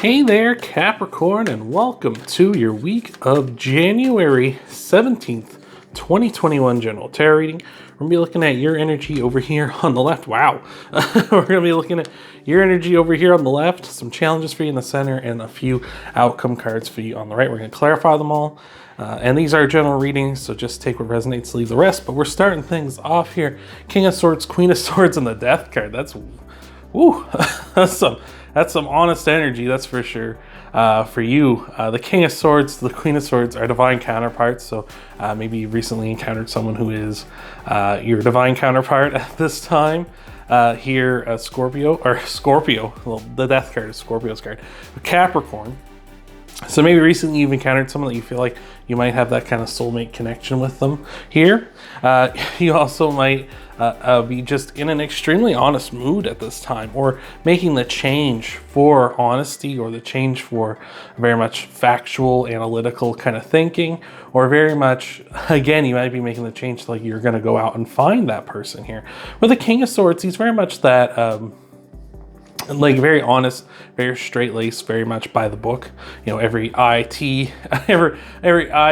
Hey there, Capricorn, and welcome to your week of January 17th, 2021 General Tarot reading. We're going to be looking at your energy over here on the left. Wow. We're going to be looking at your energy over here on the left, some challenges for you in the center, and a few outcome cards for you on the right. We're going to clarify them all. And these are general readings, so just take what resonates, leave the rest. But we're starting things off here. King of Swords, Queen of Swords, and the Death card. That's, woo, that's some honest energy, that's for sure. For you, the King of Swords, the Queen of Swords are divine counterparts. So maybe you recently encountered someone who is your divine counterpart at this time. Here, Scorpio, well, the Death card is Scorpio's card. Capricorn. So maybe recently you've encountered someone that you feel like you might have that kind of soulmate connection with them here. You also might be just in an extremely honest mood at this time, or making the change for honesty, or the change for very much factual, analytical kind of thinking, or very much, again, you might be making the change like you're going to go out and find that person here. With the King of Swords, he's very much that... like very honest, very straight-laced, very much by the book. You know, every I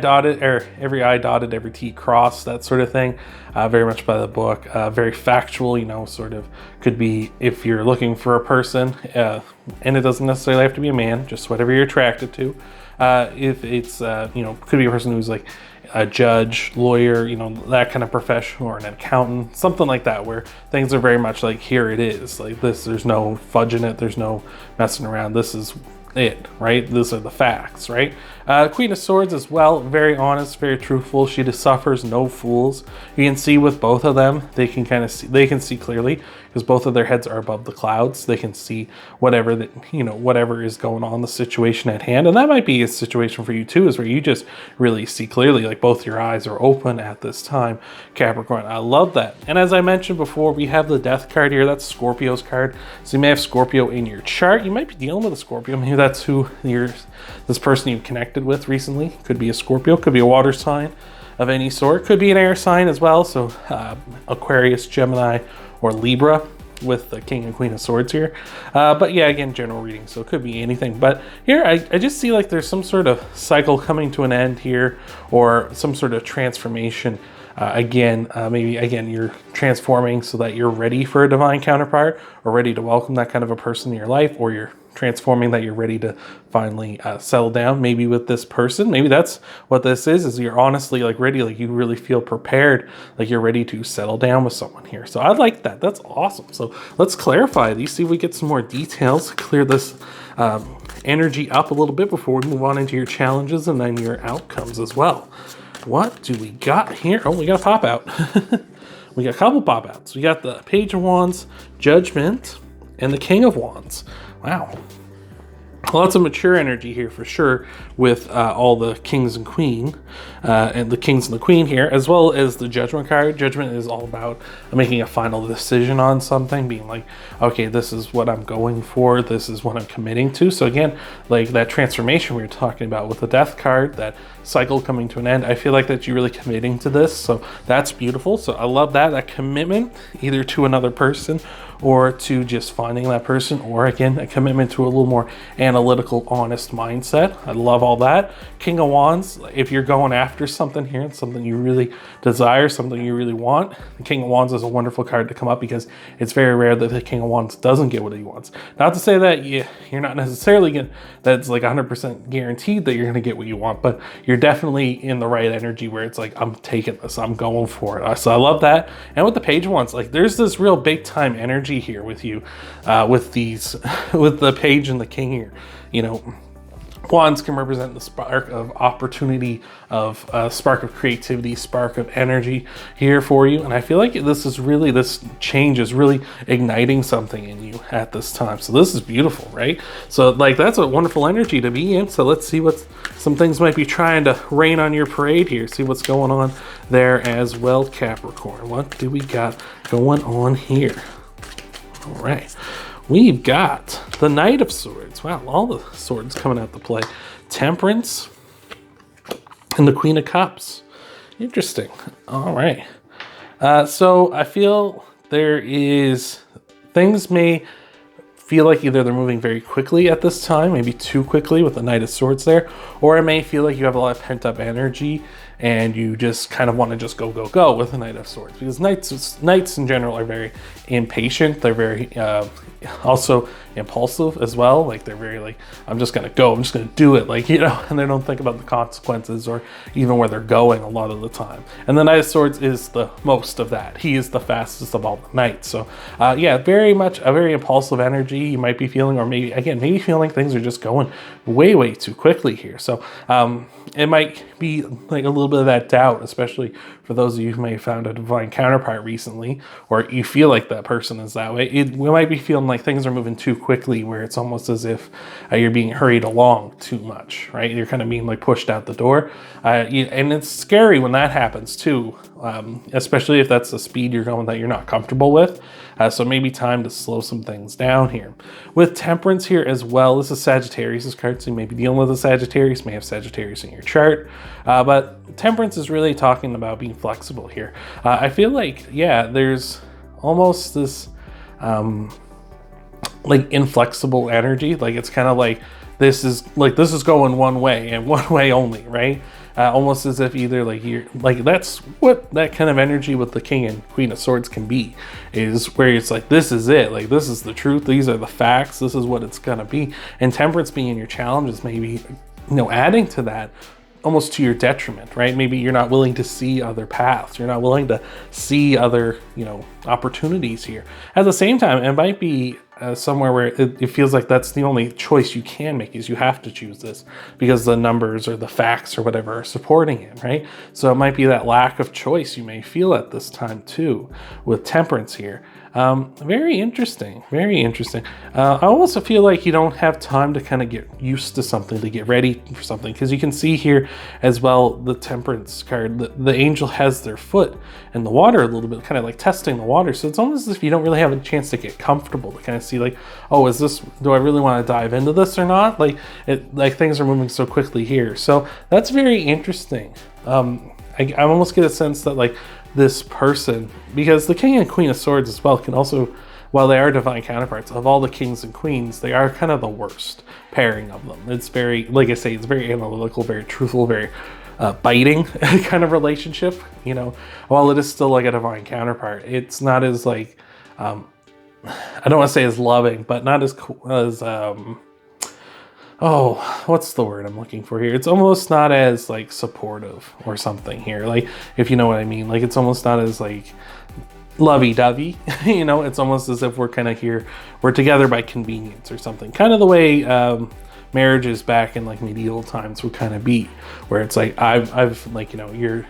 dotted, every T crossed, that sort of thing. Very much by the book. Very factual. You know, sort of could be if you're looking for a person, and it doesn't necessarily have to be a man. Just whatever you're attracted to. If it's you know, could be a person who's like a judge, lawyer, you know, that kind of profession, or an accountant, something like that, where things are very much like, here it is, like this, there's no fudging it, there's no messing around, this is it, right? These are the facts, right? Queen of Swords as well, very honest, very truthful. She just suffers no fools. You can see with both of them, they can kind of see, they can see clearly because both of their heads are above the clouds. They can see whatever that, you know, whatever is going on, the situation at hand. And that might be a situation for you too, is where you just really see clearly, like both your eyes are open at this time, Capricorn. I love that. And as I mentioned before, we have the Death card here. That's Scorpio's card. So you may have Scorpio in your chart. You might be dealing with a Scorpio. Maybe that's who this person you've connected with recently. Could be a Scorpio, could be a water sign of any sort, could be an air sign as well. So Aquarius, Gemini, or Libra with the King and Queen of Swords here. But yeah, again, general reading, so it could be anything. But here, I just see like there's some sort of cycle coming to an end here, or some sort of transformation. Maybe again, you're transforming so that you're ready for a divine counterpart, or ready to welcome that kind of a person in your life, or you're transforming that you're ready to finally settle down, maybe with this person. Maybe that's what this is you're honestly like ready, like you really feel prepared, like you're ready to settle down with someone here. So I like that. That's awesome. So let's clarify these, see if we get some more details, clear this energy up a little bit before we move on into your challenges and then your outcomes as well. What do we got here? Oh, we got a pop out. We got a couple pop outs. We got the Page of Wands, Judgment, and the King of Wands. Wow. Lots of mature energy here for sure, with all the kings and queen, and the kings and the queen here, as well as the Judgment card. Judgment is all about making a final decision on something, being like, okay, this is what I'm going for, this is what I'm committing to. So again, like that transformation we were talking about with the Death card, that cycle coming to an end, I feel like that you're really committing to this. So that's beautiful. So I love that commitment, either to another person or to just finding that person, or again, a commitment to a little more analytical, honest mindset. I love all that. King of Wands, if you're going after something here, it's something you really desire, something you really want, the King of Wands is a wonderful card to come up, because it's very rare that the King of Wands doesn't get what he wants. Not to say that you're not necessarily going, that's like 100% guaranteed that you're going to get what you want, but you're definitely in the right energy where it's like, I'm taking this, I'm going for it. So I love that. And with the Page of Wands, like there's this real big time energy here with you, with these, with the Page and the King here. You know, Wands can represent the spark of opportunity, of spark of creativity, spark of energy here for you. And I feel like this change is really igniting something in you at this time. So this is beautiful, right? So like that's a wonderful energy to be in. So let's see what some things might be trying to rain on your parade here. See what's going on there as well, Capricorn. What do we got going on here? All right. We've got the Knight of Swords. Wow, all the swords coming out to play. Temperance and the Queen of Cups. Interesting. All right. So I feel there is things may feel like either they're moving very quickly at this time, maybe too quickly with the Knight of Swords there, or it may feel like you have a lot of pent up energy and you just kind of want to just go with the Knight of Swords, because knights in general are very impatient. They're very also impulsive as well. Like they're very like, I'm just gonna do it, like, you know, and they don't think about the consequences or even where they're going a lot of the time. And the Knight of Swords is the most of that. He is the fastest of all the knights. So yeah, very much a very impulsive energy you might be feeling, or maybe feeling things are just going way too quickly here. So it might be like a little bit of that doubt, especially for those of you who may have found a divine counterpart recently, or you feel like that person is that way. We might be feeling like things are moving too quickly, where it's almost as if you're being hurried along too much, right? You're kind of being like pushed out the door. And it's scary when that happens too, especially if that's the speed you're going that you're not comfortable with. So maybe time to slow some things down here. With Temperance here as well, this is Sagittarius' card, so you may be dealing with a Sagittarius, may have Sagittarius in your chart. But Temperance is really talking about being flexible here. I feel like, yeah, there's almost this like inflexible energy. Like it's kind of like this is going one way and one way only, right? Almost as if either like you're like, that's what that kind of energy with the King and Queen of Swords can be, is where it's like, this is it, like this is the truth, these are the facts, this is what it's gonna be. And Temperance being your challenge is maybe, you know, adding to that, almost to your detriment, right? Maybe you're not willing to see other paths, you're not willing to see other, you know, opportunities here. At the same time, it might be somewhere where it feels like that's the only choice you can make, is you have to choose this because the numbers or the facts or whatever are supporting it, right? So it might be that lack of choice you may feel at this time too with Temperance here. Very interesting, very interesting. I also feel like you don't have time to kind of get used to something, to get ready for something, because you can see here as well, the Temperance card, the angel has their foot in the water a little bit, kind of like testing the water. So it's almost as if you don't really have a chance to get comfortable, to kind of see like, oh, do I really want to dive into this or not? Like things are moving so quickly here. So that's very interesting. I almost get a sense that like this person, because the King and Queen of Swords as well can also, while they are divine counterparts of all the kings and queens, they are kind of the worst pairing of them. It's very, like I say, it's very analytical, very truthful, very biting kind of relationship. You know, while it is still like a divine counterpart, it's not as like, I don't want to say as loving, but not as oh, what's the word I'm looking for here? It's almost not as like supportive or something here. Like, if you know what I mean, like it's almost not as like lovey-dovey, you know, it's almost as if we're kind of here, we're together by convenience or something. Kind of the way marriages back in like medieval times would kind of be, where it's like, I've like, you know, you're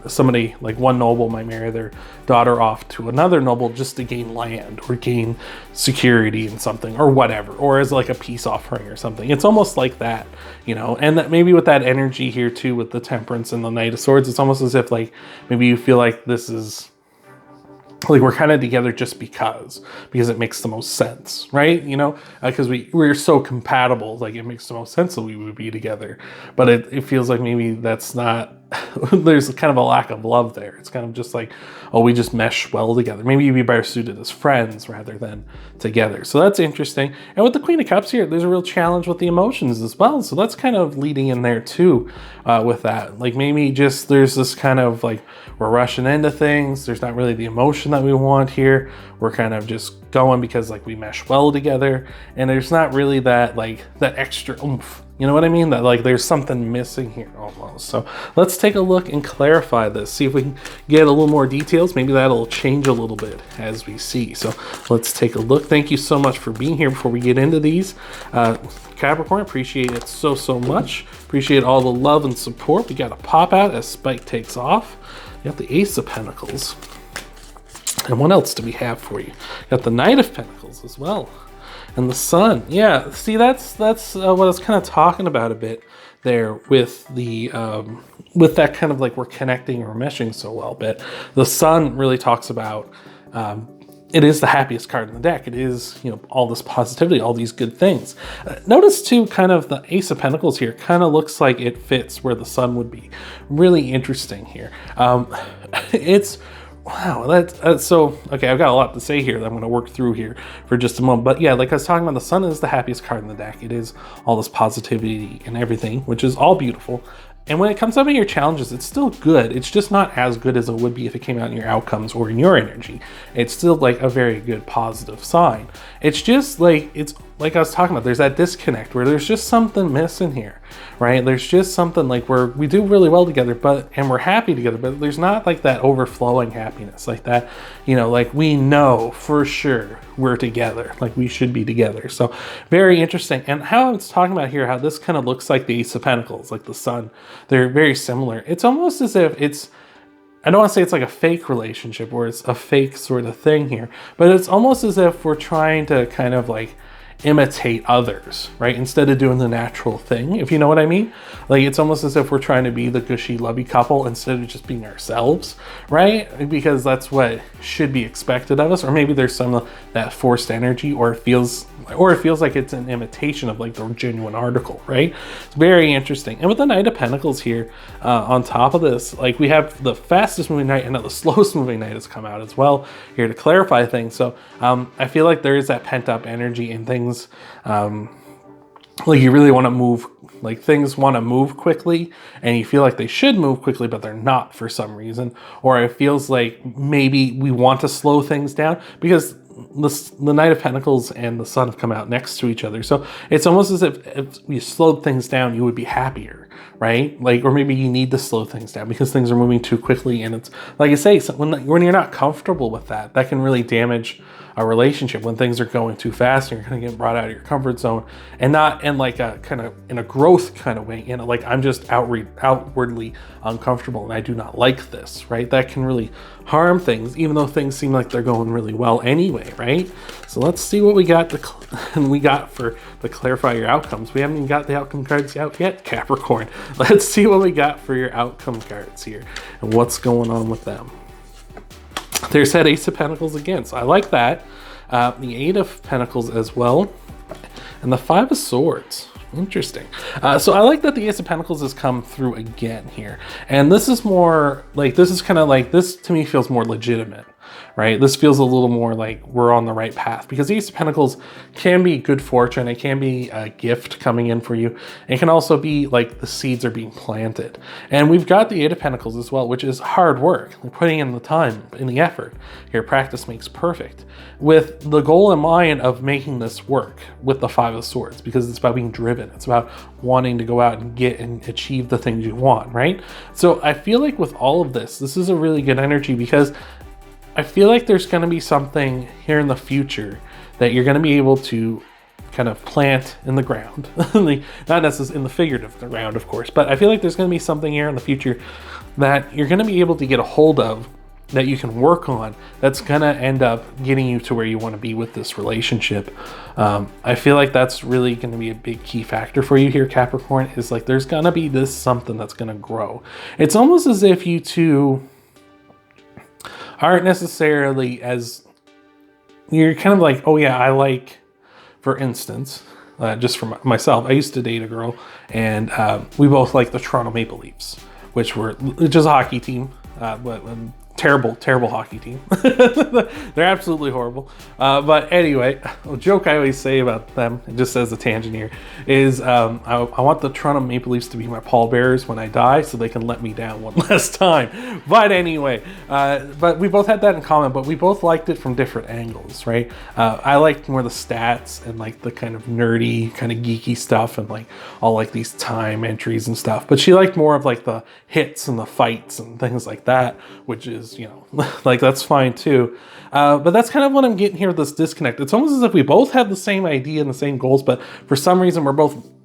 somebody like one noble might marry their daughter off to another noble just to gain land or gain security in something or whatever, or as like a peace offering or something. It's almost like that, you know. And that maybe with that energy here too, with the Temperance and the Knight of Swords, it's almost as if like maybe you feel like this is like we're kind of together just because it makes the most sense, right? You know, because we're so compatible, like it makes the most sense that we would be together. But it feels like maybe that's not, there's kind of a lack of love there. It's kind of just like, oh, we just mesh well together. Maybe you'd be better suited as friends rather than together. So that's interesting. And with the Queen of Cups here, there's a real challenge with the emotions as well. So that's kind of leading in there too with that. Like maybe just there's this kind of like, we're rushing into things. There's not really the emotion that we want here. We're kind of just going because like we mesh well together. And there's not really that like that extra oomph. You know what I mean? That like there's something missing here almost. So let's take a look and clarify this. See if we can get a little more details. Maybe that'll change a little bit as we see. So let's take a look. Thank you so much for being here. Before we get into these, Capricorn, appreciate it so much. Appreciate all the love and support. We got a pop out as Spike takes off. You got the Ace of Pentacles. And what else do we have for you? Got the Knight of Pentacles as well. And the Sun. Yeah, see, that's what I was kind of talking about a bit there with the with that kind of like we're connecting or meshing so well. But the Sun really talks about it is the happiest card in the deck. It is, you know, all this positivity, all these good things. Notice too, kind of the Ace of Pentacles here kind of looks like it fits where the Sun would be. Really interesting here. It's Wow, that's so okay. I've got a lot to say here that I'm going to work through here for just a moment. But yeah, like I was talking about, the sun is the happiest card in the deck. It is all this positivity and everything, which is all beautiful. And when it comes up in your challenges, it's still good. It's just not as good as it would be if it came out in your outcomes or in your energy. It's still like a very good positive sign. It's just like, it's like I was talking about, there's that disconnect where there's just something missing here, right? There's just something like where we do really well together, and we're happy together, but there's not like that overflowing happiness like that, you know, like we know for sure we're together, like we should be together. So very interesting. And how I was talking about here, how this kind of looks like the Ace of Pentacles, like the sun, they're very similar. It's almost as if it's, I don't want to say it's like a fake relationship or it's a fake sort of thing here, but it's almost as if we're trying to kind of like imitate others, right? Instead of doing the natural thing, if you know what I mean. Like it's almost as if we're trying to be the gushy, lovey couple instead of just being ourselves, right? Because that's what should be expected of us. Or maybe there's some of that forced energy, or it feels like it's an imitation of like the genuine article, right? It's very interesting. And with the Knight of Pentacles here, on top of this, like we have the fastest moving knight and the slowest moving knight has come out as well here to clarify things. So I feel like there is that pent up energy in things. Like you really want to move, like things want to move quickly and you feel like they should move quickly, but they're not for some reason. Or it feels like maybe we want to slow things down because the Knight of Pentacles and the Sun have come out next to each other. So it's almost as if you slowed things down, you would be happier, right? Like, or maybe you need to slow things down because things are moving too quickly. And it's like I say, so when you're not comfortable with that, that can really damage a relationship. When things are going too fast and you're going to get brought out of your comfort zone, and not in like a kind of in a growth kind of way, you know, like I'm just outwardly uncomfortable and I do not like this, right? That can really harm things, even though things seem like they're going really well anyway, right? So let's see what we got for the clarify your outcomes. We haven't even got the outcome cards out yet, Capricorn. Let's see what we got for your outcome cards here and what's going on with them. There's that Ace of Pentacles again, so I like that. The Eight of Pentacles as well, and the Five of Swords. Interesting. So I like that the Ace of Pentacles has come through again here, and this is more like, this is kind of like, this to me feels more legitimate, right? This feels a little more like we're on the right path, because the Ace of Pentacles can be good fortune. It can be a gift coming in for you. It can also be like the seeds are being planted. And we've got the Eight of Pentacles as well, which is hard work, like putting in the time and the effort. Here, practice makes perfect, with the goal in mind of making this work with the Five of Swords, because it's about being driven. It's about wanting to go out and get and achieve the things you want, right? So I feel like with all of this, this is a really good energy, because I feel like there's going to be something here in the future that you're going to be able to kind of plant in the ground. Not necessarily in the figurative ground, of course, but I feel like there's going to be something here in the future that you're going to be able to get a hold of, that you can work on, that's going to end up getting you to where you want to be with this relationship. I feel like that's really going to be a big key factor for you here, Capricorn, is like there's going to be this something that's going to grow. It's almost as if you two aren't necessarily as, you're kind of like, oh yeah, I like, for instance, just for myself, I used to date a girl, and we both like the Toronto Maple Leafs, which is a hockey team, but terrible hockey team. They're absolutely horrible. But anyway, a joke I always say about them, just as a tangent here, is I want the Toronto Maple Leafs to be my pallbearers when I die, so they can let me down one last time. But anyway, but we both had that in common, but we both liked it from different angles, right? I liked more the stats and like the kind of nerdy, kind of geeky stuff, and like all like these time entries and stuff. But she liked more of like the hits and the fights and things like that, which is, you know, like that's fine too. But that's kind of what I'm getting here with this disconnect. It's almost as if we both have the same idea and the same goals, but for some reason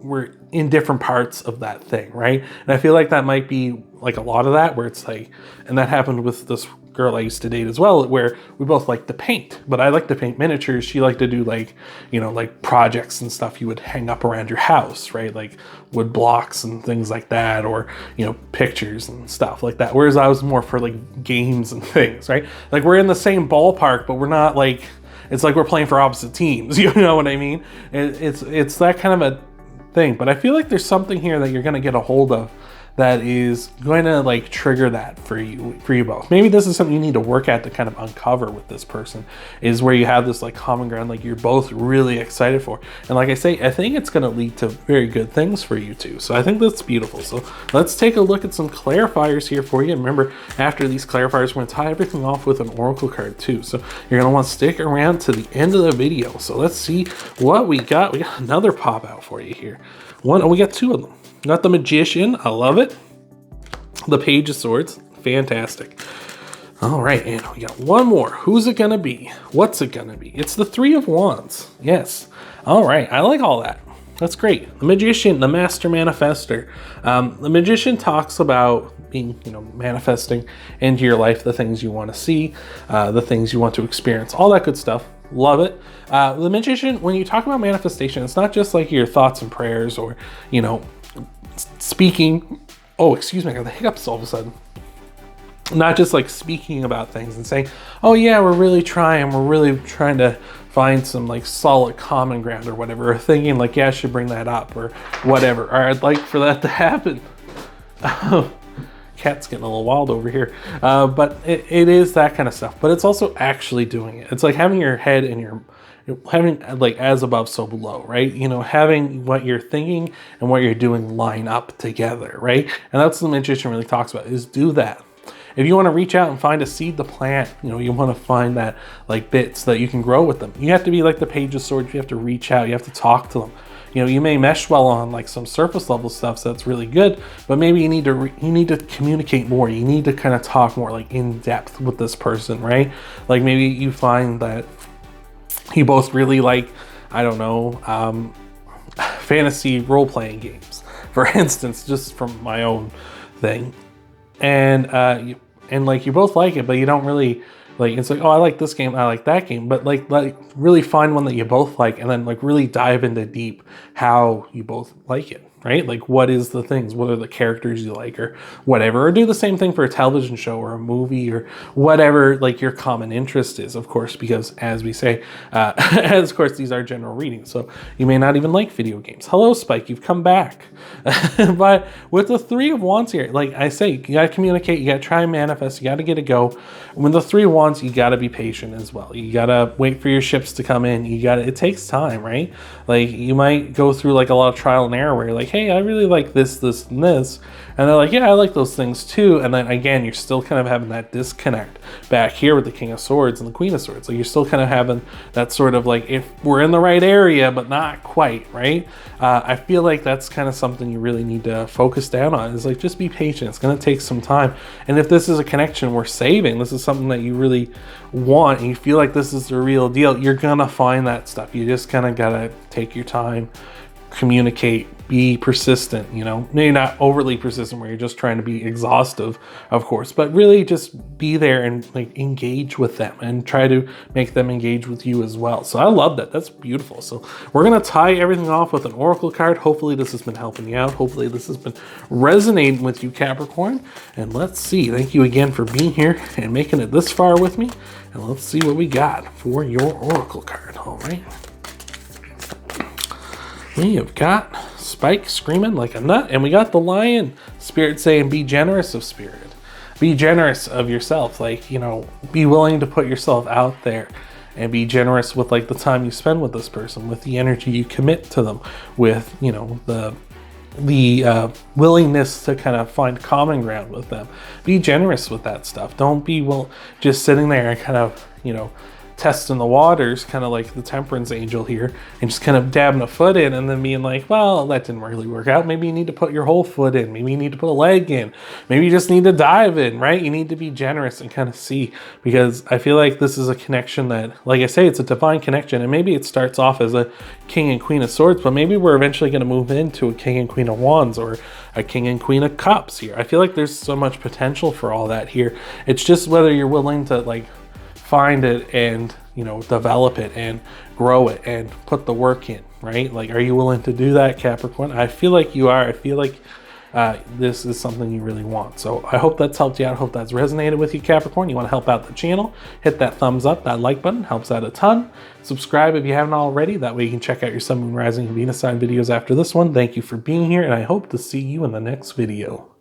we're in different parts of that thing, right? And I feel like that might be like a lot of that, where it's like, and that happened with this girl I used to date as well, where we both like to paint, but I like to paint miniatures. She liked to do like, you know, like projects and stuff you would hang up around your house, right? Like wood blocks and things like that, or, you know, pictures and stuff like that. Whereas I was more for like games and things, right? Like we're in the same ballpark, but we're not like, it's like we're playing for opposite teams. You know what I mean? It's that kind of a thing. But I feel like there's something here that you're going to get a hold of that is going to like trigger that for you both. Maybe this is something you need to work at to kind of uncover with this person, is where you have this like common ground, like you're both really excited for. And like I say, I think it's going to lead to very good things for you too. So I think that's beautiful. So let's take a look at some clarifiers here for you. And remember, after these clarifiers, we're going to tie everything off with an oracle card too. So you're going to want to stick around to the end of the video. So let's see what we got. We got another pop out for you here. We got two of them. Got the Magician, I love it. The Page of Swords, fantastic. All right, and we got one more. Who's it gonna be? What's it gonna be? It's the Three of Wands, yes. All right, I like all that. That's great. The Magician, the Master Manifester. The Magician talks about being, manifesting into your life the things you want to see, the things you want to experience, all that good stuff. Love it. The Magician, when you talk about manifestation, it's not just like your thoughts and prayers or, speaking. Oh, excuse me, I got the hiccups all of a sudden. Not just like speaking about things and saying, oh yeah, we're really trying to find some like solid common ground or whatever, or thinking like, yeah, I should bring that up or whatever, or I'd like for that to happen. Cat's getting a little wild over here. But it is that kind of stuff, but it's also actually doing it. It's like having your head in having like as above so below, right? Having what you're thinking and what you're doing line up together, right? And that's what the Magician really talks about, is do that. If you want to reach out and find a seed to plant, you want to find that like bits that you can grow with them. You have to be like the Page of Swords. You have to reach out. You have to talk to them. You may mesh well on like some surface level stuff, so that's really good, but maybe you need to communicate more. You need to kind of talk more like in depth with this person, right? Like maybe you find that you both really like, I don't know, fantasy role-playing games, for instance, just from my own thing. And like you both like it, but you don't really like, it's like, oh, I like this game, I like that game, but like really find one that you both like, and then like really dive into deep how you both like it, right? Like what is the things, what are the characters you like or whatever, or do the same thing for a television show or a movie or whatever like your common interest is, of course, because as we say, as of course, these are general readings, so you may not even like video games. Hello, Spike, you've come back. But with the Three of Wands here, like I say, you gotta communicate, you gotta try and manifest, you gotta get it go. When the Three of Wands, you gotta be patient as well. You gotta wait for your ships to come in. It takes time, right? Like you might go through like a lot of trial and error where you're like, hey, I really like this, and this. And they're like, yeah, I like those things too. And then again, you're still kind of having that disconnect back here with the King of Swords and the Queen of Swords. Like you're still kind of having that sort of like, if we're in the right area, but not quite, right? I feel like that's kind of something you really need to focus down on, is like, just be patient. It's going to take some time. And if this is a connection we're saving, this is something that you really want, and you feel like this is the real deal, you're going to find that stuff. You just kind of got to take your time, communicate, be persistent, maybe not overly persistent where you're just trying to be exhaustive, of course, but really just be there and like engage with them and try to make them engage with you as well. So I love that. That's beautiful. So we're going to tie everything off with an oracle card. Hopefully this has been helping you out. Hopefully this has been resonating with you, Capricorn. And let's see. Thank you again for being here and making it this far with me. And let's see what we got for your oracle card. All right. We have got Spike screaming like a nut, and we got the Lion, Spirit saying be generous of spirit, be generous of yourself, like be willing to put yourself out there and be generous with like the time you spend with this person, with the energy you commit to them, with the willingness to kind of find common ground with them. Be generous with that stuff. Don't be just sitting there and kind of testing the waters, kind of like the Temperance angel here, and just kind of dabbing a foot in and then being like, well, that didn't really work out. Maybe you need to put your whole foot in. Maybe you need to put a leg in. Maybe you just need to dive in, right? You need to be generous and kind of see, because I feel like this is a connection that, like I say, it's a divine connection, and maybe it starts off as a King and Queen of Swords, but maybe we're eventually going to move into a King and Queen of Wands or a King and Queen of Cups here. I feel like there's so much potential for all that here. It's just whether you're willing to like find it and develop it and grow it and put the work in, right? Like, are you willing to do that, Capricorn? I feel like you are. I feel like this is something you really want. So I hope that's helped you out. I hope that's resonated with you, Capricorn. You want to help out the channel, hit that thumbs up, that like button, helps out a ton. Subscribe if you haven't already. That way you can check out your Sun, Moon, Rising, and Venus sign videos after this one. Thank you for being here, and I hope to see you in the next video.